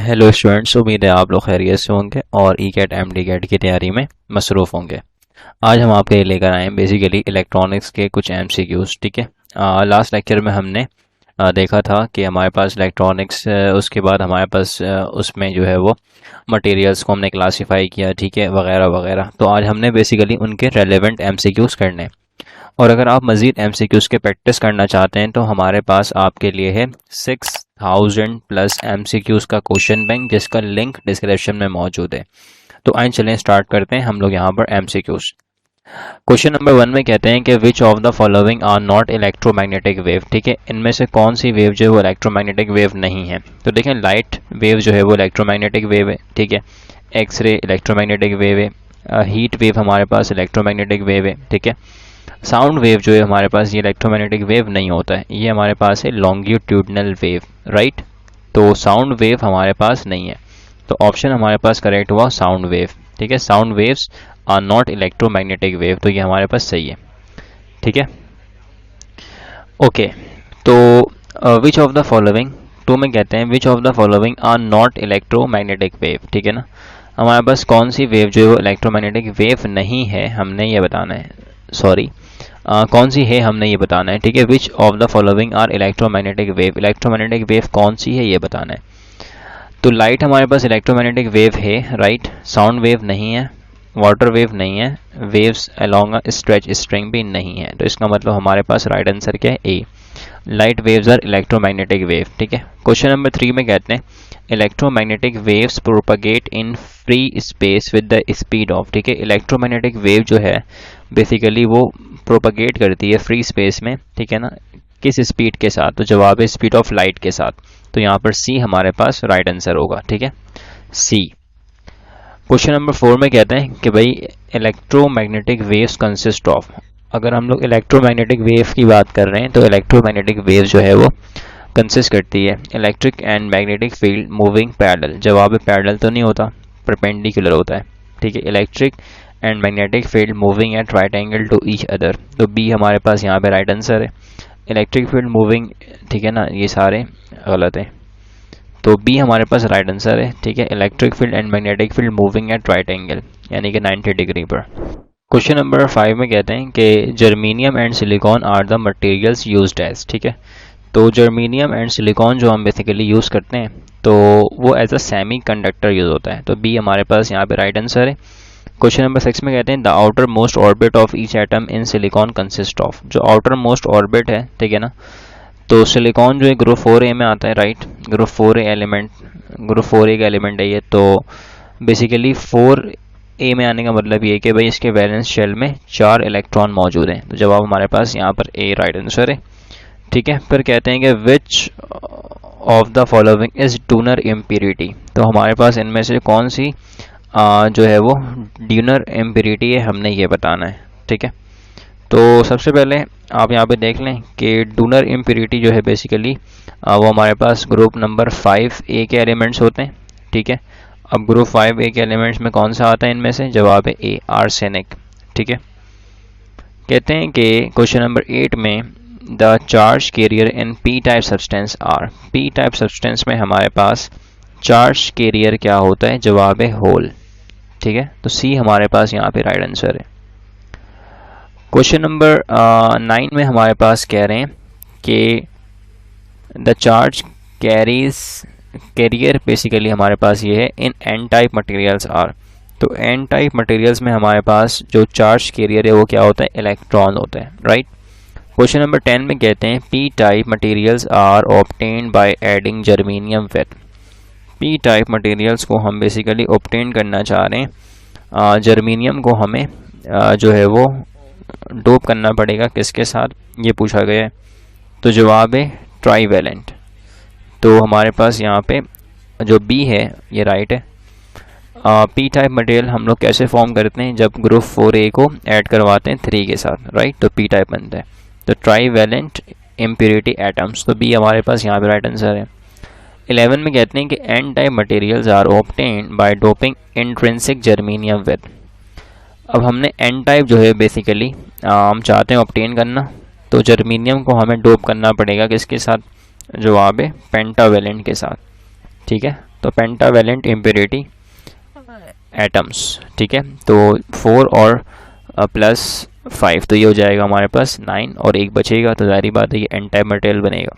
Hello students, उम्मीद है आप लोग खैरियत से होंगे और ECAT MDCAT की तैयारी में मसरूफ़ होंगे। आज हम आपके लिए लेकर आए हैं बेसिकली इलेक्ट्रॉनिक्स के कुछ एमसीक्यूज़। ठीक है, लास्ट लेक्चर में हमने देखा था कि हमारे पास इलेक्ट्रॉनिक्स, उसके बाद हमारे पास उसमें जो है वो मटेरियल्स को हमने क्लासीफाई किया, ठीक है, वगैरह वगैरह। तो आज हमने बेसिकली उनके रेलेवेंट एमसीक्यूज़ करने हैं। और अगर आप मज़ीद एमसीक्यूज़ के प्रैक्टिस करना चाहते हैं तो हमारे पास आपके लिए है 6000 प्लस एमसीक्यूज़ का क्वेश्चन बैंक, जिसका लिंक डिस्क्रिप्शन में मौजूद है। तो आइए चलें स्टार्ट करते हैं हम लोग यहाँ पर एमसीक्यूज़। क्वेश्चन नंबर 1 में कहते हैं कि which of the following are not electromagnetic wave. ठीक है, इनमें से कौन सी वेव जो है वो इलेक्ट्रोमैग्नेटिक वेव नहीं है। तो देखें, लाइट वेव जो है वो इलेक्ट्रोमैग्नेटिक वेव है। ठीक है, एक्सरे इलेक्ट्रोमैग्नेटिक वेव है, हीट वेव हमारे पास इलेक्ट्रोमैग्नेटिक वेव है। ठीक है, साउंड वेव जो है हमारे पास ये इलेक्ट्रोमैग्नेटिक वेव नहीं होता है, ये हमारे पास है लॉन्गिट्यूडनल वेव, राइट। तो साउंड वेव हमारे पास नहीं है, तो ऑप्शन हमारे पास करेक्ट हुआ साउंड वेव। ठीक है, sound waves are not electromagnetic wave, तो ये हमारे पास सही है। ठीक है, ओके। तो which of the following, two में कहते हैं which of the following are not electromagnetic wave. ठीक है ना, हमारे पास कौन सी वेव जो है वो इलेक्ट्रोमैग्नेटिक वेव नहीं है, हमने ये बताना है। सॉरी, कौन सी है हमने ये बताना है। ठीक है, which of the following are electromagnetic wave, electromagnetic wave कौन सी है ये बताना है। तो लाइट हमारे पास इलेक्ट्रोमैग्नेटिक वेव है, राइट। साउंड वेव नहीं है, वाटर वेव नहीं है, waves along a stretch string भी नहीं है। तो इसका मतलब हमारे पास राइट आंसर क्या है, A. Light waves are electromagnetic wave. ठीक है, क्वेश्चन नंबर 3 में कहते हैं electromagnetic waves propagate in free space with the speed of. ठीक है, इलेक्ट्रोमैग्नेटिक वेव जो है बेसिकली वो प्रोपगेट करती है फ्री स्पेस में, ठीक है ना, किस स्पीड के साथ। तो जवाब है स्पीड ऑफ लाइट के साथ। तो यहाँ पर सी हमारे पास राइट आंसर होगा। ठीक है, सी। क्वेश्चन नंबर 4 में कहते हैं कि भाई इलेक्ट्रोमैग्नेटिक वेव्स कंसिस्ट ऑफ। अगर हम लोग इलेक्ट्रोमैग्नेटिक वेव की बात कर रहे हैं तो इलेक्ट्रोमैग्नेटिक वेव जो है वो कंसिस्ट करती है electric and magnetic field moving parallel. जवाब है पैरेलल तो नहीं होता, परपेंडिकुलर होता है। ठीक है, electric and magnetic field moving at right angle to each other. तो बी हमारे पास यहाँ पे राइट आंसर है, इलेक्ट्रिक फील्ड मूविंग। ठीक है ना, ये सारे गलत है, तो बी हमारे पास राइट आंसर है। ठीक है, electric field and magnetic field moving at right angle, यानी कि 90 डिग्री पर। क्वेश्चन नंबर 5 में कहते हैं कि germanium and silicon are the materials used as. ठीक है, तो जर्मीनियम एंड सिलिकॉन जो हम बेसिकली यूज़ करते हैं तो वो as a semiconductor use होता है। तो बी हमारे पास यहाँ पे राइट आंसर है। क्वेश्चन नंबर 6 में कहते हैं the outermost orbit of each atom in silicon consist of. जो आउटर मोस्ट ऑर्बिट है, ठीक है ना, तो सिलिकॉन जो है ग्रुप 4A में आता है, right. Group 4A element, group 4A का एलिमेंट है ये। तो बेसिकली 4A में आने का मतलब ये है कि भाई इसके वैलेंस शेल में 4 इलेक्ट्रॉन मौजूद हैं। तो जवाब हमारे पास यहाँ पर ए राइट आंसर है। ठीक है, फिर कहते हैं कि which of the following is donor impurity. तो हमारे पास इनमें से कौन सी जो है वो ड्यूनर इम्प्योरिटी है, हमने ये बताना है। ठीक है, तो सबसे पहले आप यहाँ पे देख लें कि डूनर इम्प्योरिटी जो है बेसिकली वो हमारे पास ग्रुप नंबर 5A के एलिमेंट्स होते हैं। ठीक है, अब ग्रुप 5A के एलिमेंट्स में कौन सा आता है इनमें से, जवाब है ए, आर्सेनिक। ठीक है, कहते हैं कि क्वेश्चन नंबर 8 में the charge carrier in P type substance are. P type substance में हमारे पास चार्ज कैरियर क्या होता है, जवाब है होल। ठीक है, तो सी हमारे पास यहाँ पे राइट आंसर है। क्वेश्चन नंबर 9 में हमारे पास कह रहे हैं कि द चार्ज कैरियर बेसिकली हमारे पास ये है in N type materials are. तो एन टाइप मटेरियल्स में हमारे पास जो चार्ज कैरियर है वो क्या होता है, इलेक्ट्रॉन होता है, राइट। क्वेश्चन नंबर 10 में कहते हैं P type materials are obtained by adding germanium with. P type materials को हम बेसिकली ऑब्टेन करना चाह रहे हैं, जर्मीनियम को हमें जो है वो डोप करना पड़ेगा किसके साथ, ये पूछा गया है। तो जवाब है ट्राईवैलेंट। तो हमारे पास यहाँ पे जो बी है ये राइट है। पी टाइप मटेरियल हम लोग कैसे फॉर्म करते हैं, जब ग्रुप 4A को ऐड करवाते हैं 3 के साथ, राइट, तो पी टाइप बनता है। तो ट्राईवैलेंट इम्प्योरिटी एटम्स, तो बी हमारे पास यहाँ पे राइट आंसर है। 11 में कहते हैं कि N type materials are obtained by doping intrinsic germanium with. अब हमने एन टाइप जो है बेसिकली हम चाहते हैं ऑब्टेन करना, तो जर्मीनियम को हमें डोप करना पड़ेगा किसके साथ, जवाब है पेंटावेलेंट के साथ। ठीक है, तो पेंटावेलेंट इम्प्योरिटी एटम्स, ठीक है। तो 4 और +5, तो ये हो जाएगा हमारे पास 9 और 1 बचेगा, तो जारी बात है ये एन टाइप मटेरियल बनेगा।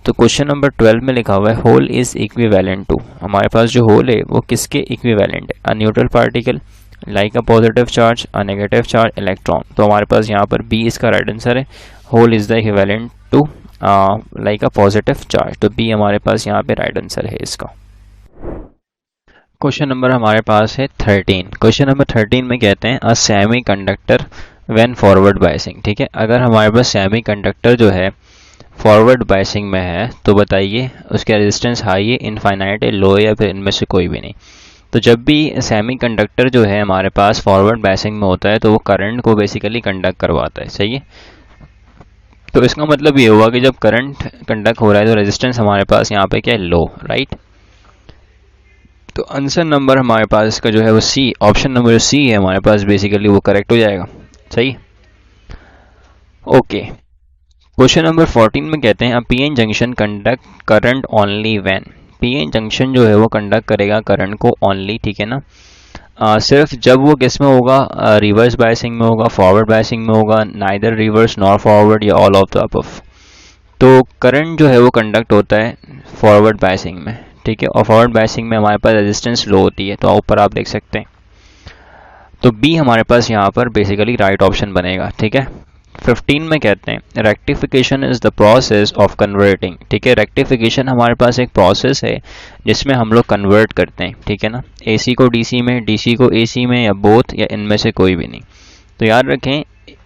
तो क्वेश्चन नंबर 12 में लिखा हुआ है होल इज इक्विवेलेंट टू, हमारे पास जो होल है वो किसके इक्विवेलेंट है? A neutral particle, like a positive charge, a negative charge, electron. तो हमारे पास यहाँ पर बी इसका राइट आंसर है, hole is the equivalent to like a positive charge. तो बी हमारे पास यहाँ पे राइट आंसर है इसका। क्वेश्चन नंबर हमारे पास है 13। क्वेश्चन नंबर 13 में कहते हैं a semi conductor when forward biasing, ठीक है। अगर हमारे पास सेमी कंडक्टर जो है फॉरवर्ड बायसिंग में है तो बताइए उसका रेजिस्टेंस हाई है, इनफाइनाइट है, लो है, या फिर इनमें से कोई भी नहीं। तो जब भी सेमी कंडक्टर जो है हमारे पास फॉरवर्ड बायसिंग में होता है तो वो करंट को बेसिकली कंडक्ट करवाता है, सही है। तो इसका मतलब ये हुआ कि जब करंट कंडक्ट हो रहा है तो रेजिस्टेंस हमारे पास यहाँ पे क्या है? लो, राइट। तो आंसर नंबर हमारे पास इसका जो है वो सी, ऑप्शन नंबर जो सी है हमारे पास बेसिकली वो करेक्ट हो जाएगा, सही। ओके, क्वेश्चन नंबर 14 में कहते हैं PN junction conduct current only when, PN junction जो है वो कंडक्ट करेगा करंट को ओनली, ठीक है ना, सिर्फ जब वो किस में होगा? रिवर्स बायसिंग में होगा, फॉरवर्ड बायसिंग में होगा, नाइदर रिवर्स नॉर फॉरवर्ड, या ऑल ऑफ द अबव। तो करंट जो है वो कंडक्ट होता है फॉरवर्ड बायसिंग में, ठीक है, और फॉरवर्ड बायसिंग में हमारे पास रेजिस्टेंस लो होती है, तो ऊपर आप देख सकते हैं। तो बी हमारे पास यहाँ पर बेसिकली राइट ऑप्शन बनेगा, ठीक है। 15 में कहते हैं rectification is the process of converting, ठीक है। रेक्टिफिकेशन हमारे पास एक प्रोसेस है जिसमें हम लोग कन्वर्ट करते हैं, ठीक है ना, एसी को डीसी में, डीसी को एसी में, या बोथ, या इनमें से कोई भी नहीं। तो याद रखें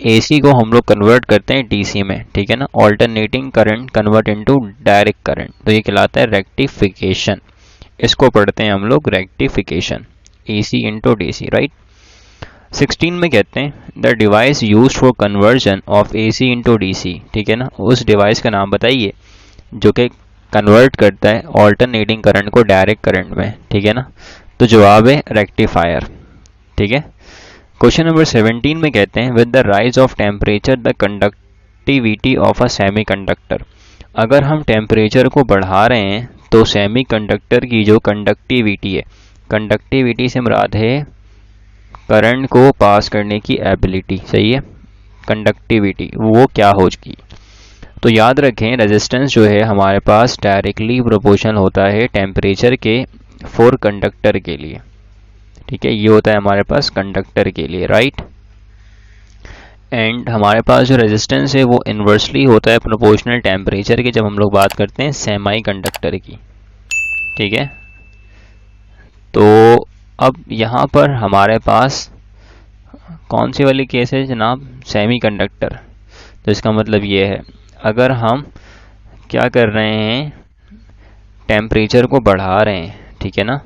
एसी को हम लोग कन्वर्ट करते हैं डीसी में, ठीक है ना, alternating current convert into direct current, तो ये कहलाता है रेक्टिफिकेशन। इसको पढ़ते हैं हम लोग rectification, AC into DC, right. 16 में कहते हैं the device used for conversion of AC into DC, ठीक है ना, उस डिवाइस का नाम बताइए जो कि कन्वर्ट करता है ऑल्टरनेटिंग करंट को डायरेक्ट करंट में, ठीक है ना। तो जवाब है रेक्टिफायर, ठीक है। क्वेश्चन नंबर 17 में कहते हैं with the rise of temperature the conductivity of a semi conductor, अगर हम टेम्परेचर को बढ़ा रहे हैं तो सेमी कंडक्टर की जो कंडक्टिविटी है, कंडक्टिविटी से मुराद है करंट को पास करने की एबिलिटी, सही है, कंडक्टिविटी, वो क्या होगी? तो याद रखें रेजिस्टेंस जो है हमारे पास डायरेक्टली प्रोपोर्शनल होता है टेम्परेचर के फॉर कंडक्टर के लिए, ठीक है, ये होता है हमारे पास कंडक्टर के लिए, राइट। एंड हमारे पास जो रेजिस्टेंस है वो इन्वर्सली होता है प्रोपोर्शनल टेम्परेचर के, जब हम लोग बात करते हैं सेमी कंडक्टर की, ठीक है। तो अब यहाँ पर हमारे पास कौन सी वाली केस है जनाब? Semi conductor. तो इसका मतलब ये है अगर हम क्या कर रहे हैं, टेम्परेचर को बढ़ा रहे हैं, ठीक है ना,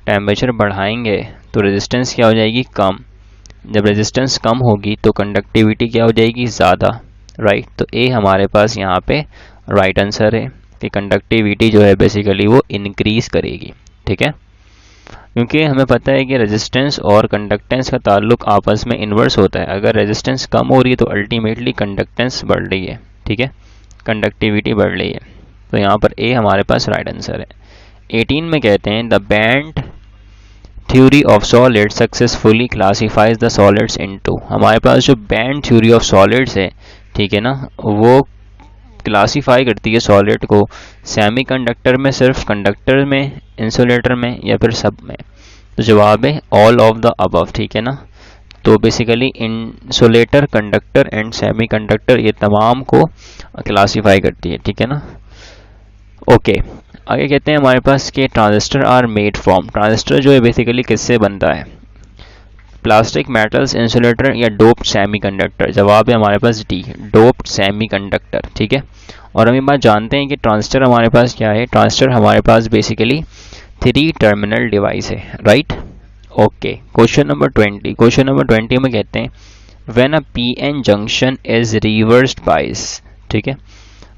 टेम्परेचर बढ़ाएंगे तो रेजिस्टेंस क्या हो जाएगी? कम। जब रेजिस्टेंस कम होगी तो कंडक्टिविटी क्या हो जाएगी? ज़्यादा, राइट। तो ए हमारे पास यहाँ पे राइट आंसर है कि कंडक्टिविटी जो है बेसिकली वो इंक्रीज करेगी, ठीक है, क्योंकि हमें पता है कि रेजिस्टेंस और कंडक्टेंस का ताल्लुक आपस में इन्वर्स होता है। अगर रेजिस्टेंस कम हो रही है तो अल्टीमेटली कंडक्टेंस बढ़ रही है, ठीक है, कंडक्टिविटी बढ़ रही है। तो यहाँ पर ए हमारे पास राइट आंसर है। 18 में कहते हैं the band theory of solid successfully classifies the solids into, हमारे पास जो बैंड थ्योरी ऑफ सॉलिड्स है, ठीक है ना, वो क्लासीफाई करती है सॉलिड को सेमीकंडक्टर में, सिर्फ कंडक्टर में, इंसुलेटर में, या फिर सब में। तो जवाब है ऑल ऑफ द अबव, ठीक है ना। तो basically insulator, conductor and semiconductor ये तमाम को क्लासीफाई करती है, ठीक है ना। ओके, आगे कहते हैं हमारे पास कि transistor are made from, transistor जो है बेसिकली किससे बनता है? प्लास्टिक, मेटल्स, इंसुलेटर, या डोप्ड सेमीकंडक्टर। जवाब है हमारे पास डी, डोप्ड सेमीकंडक्टर, ठीक है। और हम ये बात जानते हैं कि ट्रांजिस्टर हमारे पास क्या है? ट्रांजिस्टर हमारे पास बेसिकली 3 टर्मिनल डिवाइस है, right. Okay, question number 20। Question number 20 में कहते हैं when a PN junction is reversed bias, ठीक है,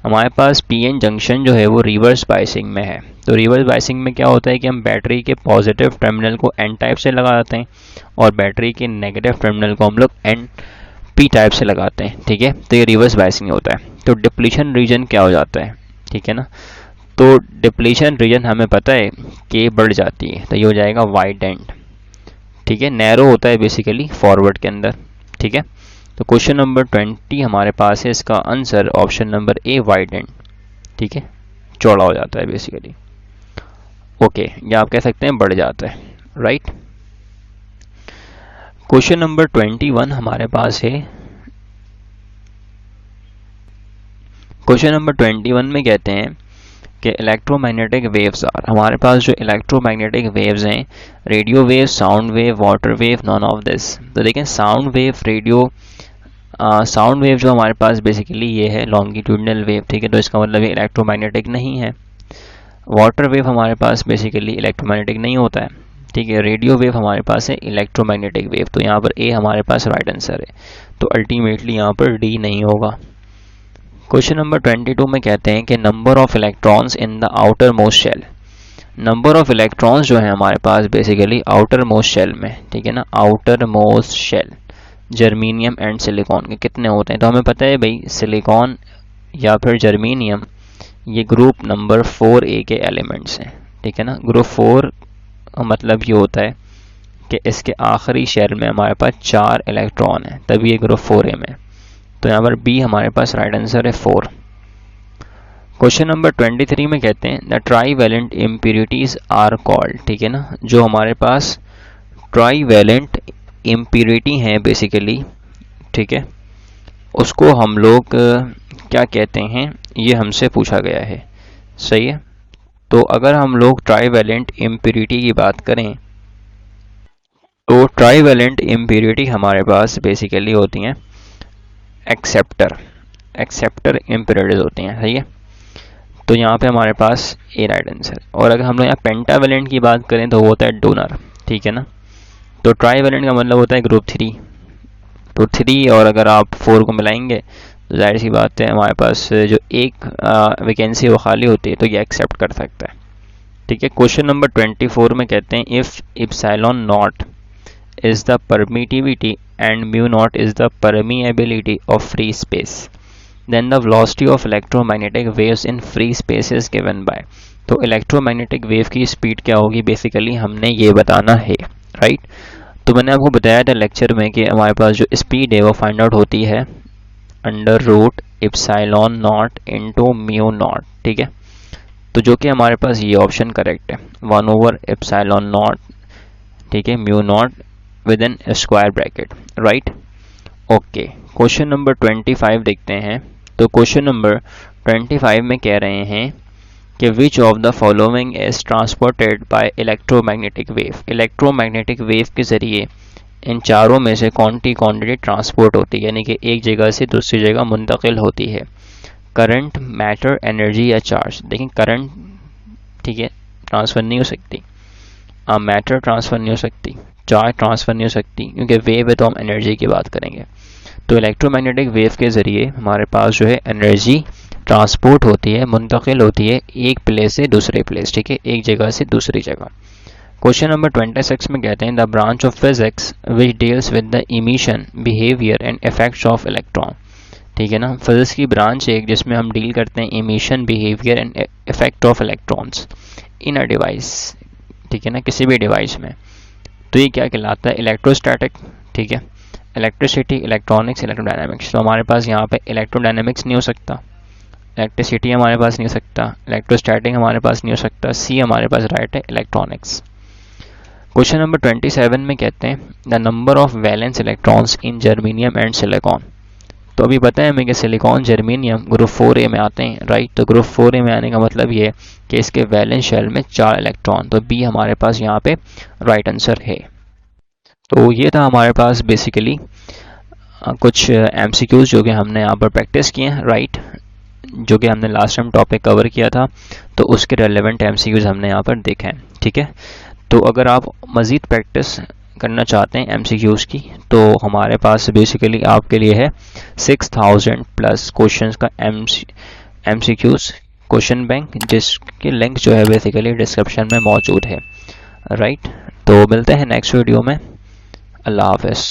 हमारे पास पीएन जंक्शन जो है वो रिवर्स बायसिंग में है। तो रिवर्स बायसिंग में क्या होता है कि हम बैटरी के पॉजिटिव टर्मिनल को एन टाइप से लगाते हैं और बैटरी के नेगेटिव टर्मिनल को हम लोग एन पी टाइप से लगाते हैं, ठीक है। तो ये रिवर्स बायसिंग होता है। तो डिप्लीशन रीजन क्या हो जाता है, ठीक है ना। तो डिप्लीशन रीजन हमें पता है कि बढ़ जाती है, तो ये हो जाएगा वाइडेंड, ठीक है, नैरो होता है बेसिकली फॉरवर्ड के अंदर, ठीक है। तो क्वेश्चन नंबर 20 हमारे पास है, इसका answer option number A widened, ठीक है, चौड़ा हो जाता है बेसिकली, ओके, या आप कह सकते हैं बढ़ जाता है, राइट। क्वेश्चन नंबर 21 हमारे पास है, क्वेश्चन नंबर 21 में कहते हैं कि इलेक्ट्रोमैग्नेटिक वेव्स आर, हमारे पास जो इलेक्ट्रोमैग्नेटिक वेव्स हैं, radio wave, sound wave, water wave, none of this. तो देखें sound wave, radio sound wave जो हमारे पास बेसिकली ये है लॉन्गिट्यूडनल वेव, ठीक है, तो इसका मतलब ये इलेक्ट्रोमैग्नेटिक नहीं है। वाटर वेव हमारे पास बेसिकली इलेक्ट्रोमैग्नेटिक नहीं होता है, ठीक है। रेडियो वेव हमारे पास है इलेक्ट्रोमैग्नेटिक वेव, तो यहाँ पर ए हमारे पास राइट आंसर है, तो अल्टीमेटली यहाँ पर डी नहीं होगा। क्वेश्चन नंबर 22 में कहते हैं कि number of electrons in the outermost shell, number of electrons जो है हमारे पास बेसिकली आउटर मोस्ट शेल में, ठीक है ना, outermost shell germanium and silicon के कितने होते हैं। तो हमें पता है भाई सिलिकॉन या फिर जर्मीनियम ये ग्रुप नंबर 4A के एलिमेंट्स हैं, ठीक है ना। ग्रुप 4 मतलब ये होता है कि इसके आखिरी शेल में हमारे पास 4 इलेक्ट्रॉन है, तभी ये ग्रुप 4A में, तो यहाँ पर बी हमारे पास राइट आंसर है 4। क्वेश्चन नंबर 23 में कहते हैं the trivalent impurities are called, ठीक है ना, जो हमारे पास ट्राईवैलेंट इम्प्योरिटी हैं बेसिकली, ठीक है, उसको हम लोग क्या कहते हैं, ये हमसे पूछा गया है, सही है। तो अगर हम लोग ट्राईवैलेंट इम्प्योरिटी की बात करें तो ट्राईवैलेंट इम्प्योरिटी हमारे पास बेसिकली होती हैं एक्सेप्टर इम्प्योरिटीज होती हैं, सही है। तो यहाँ पे हमारे पास ए राइट आंसर। और अगर हम लोग यहाँ पेंटावैलेंट की बात करें तो वो होता है डोनर, ठीक है ना। तो ट्राईवैलेंट का मतलब होता है ग्रुप 3, तो 3 और अगर आप 4 को मिलाएंगे तो जाहिर सी बात है हमारे पास जो एक वैकेंसी वो खाली होती है, तो ये एक्सेप्ट कर सकता है, ठीक है। क्वेश्चन नंबर 24 में कहते हैं if epsilon not is the permittivity and mu naught is the permeability of free space, then the velocity of electromagnetic waves in free space is given by। तो इलेक्ट्रोमैग्नेटिक वेव की speed क्या होगी basically हमने ये बताना है, right. तो मैंने आपको बताया था लेक्चर में कि हमारे पास जो स्पीड है वो फाइंड आउट होती है under root epsilon nought into mu nought, ठीक है। तो जो कि हमारे पास ये ऑप्शन करेक्ट है, 1 over इप्सिलॉन नॉट, ठीक है, mu naught with in square bracket, right, okay. Question number 25 देखते हैं। तो क्वेश्चन नंबर 25 में कह रहे हैं कि which of the following is transported by electromagnetic wave, electromagnetic wave के ज़रिए इन चारों में से कौन सी क्वांटिटी ट्रांसपोर्ट होती है, यानी कि एक जगह से दूसरी जगह मुंतकिल होती है। करंट, मैटर, एनर्जी या चार्ज। देखें करंट, ठीक है, ट्रांसफ़र नहीं हो सकती, मैटर ट्रांसफ़र नहीं हो सकती, चार्ज ट्रांसफ़र नहीं हो सकती, क्योंकि वेव है तो हम एनर्जी की बात करेंगे। तो इलेक्ट्रोमैग्नेटिक वेव के ज़रिए हमारे पास जो है एनर्जी ट्रांसपोर्ट होती है, मुंतकिल होती है एक प्लेस से दूसरे प्लेस, ठीक है, एक जगह से दूसरी जगह। क्वेश्चन नंबर 26 में कहते हैं the branch of physics which deals with the emission, behaviour and effects of electron, ठीक है ना। फिजिक्स की ब्रांच है जिसमें हम डील करते हैं emission, behaviour and effect of electrons in a device, ठीक है ना, किसी भी डिवाइस में। तो ये क्या कहलाता है, इलेक्ट्रोस्टैटिक, ठीक है, इलेक्ट्रिसिटी, इलेक्ट्रॉनिक्स, इलेक्ट्रोडायनामिक्स। तो हमारे पास यहाँ पे इलेक्ट्रोडायनामिक्स नहीं हो सकता, इलेक्ट्रिसिटी हमारे पास नहीं हो सकता, इलेक्ट्रोस्टैटिक हमारे पास नहीं हो सकता, सी हमारे पास राइट है इलेक्ट्रॉनिक्स। क्वेश्चन नंबर 27 में कहते हैं the number of valence electrons in germanium and silicon. तो अभी पता है हमें कि सिलिकॉन, जर्मीनियम ग्रुप 4A में आते हैं, राइट। तो ग्रुप 4A में आने का मतलब ये कि इसके वैलेंस शेल में 4 इलेक्ट्रॉन, तो बी हमारे पास यहाँ पे राइट आंसर है। तो ये था हमारे पास बेसिकली कुछ MCQs जो कि हमने यहाँ पर प्रैक्टिस किए हैं, राइट, जो कि हमने लास्ट टाइम टॉपिक कवर किया था, तो उसके रेलेवेंट MCQs हमने यहाँ पर देखे हैं, ठीक है। तो अगर आप मज़ीद प्रैक्टिस करना चाहते हैं MCQs की, तो हमारे पास बेसिकली आपके लिए है 6000 प्लस क्वेश्चंस का MCQs क्वेश्चन बैंक, जिसकी लिंक जो है बेसिकली डिस्क्रिप्शन में मौजूद है, राइट। तो मिलते हैं नेक्स्ट वीडियो में, अल्लाह हाफ़िज़।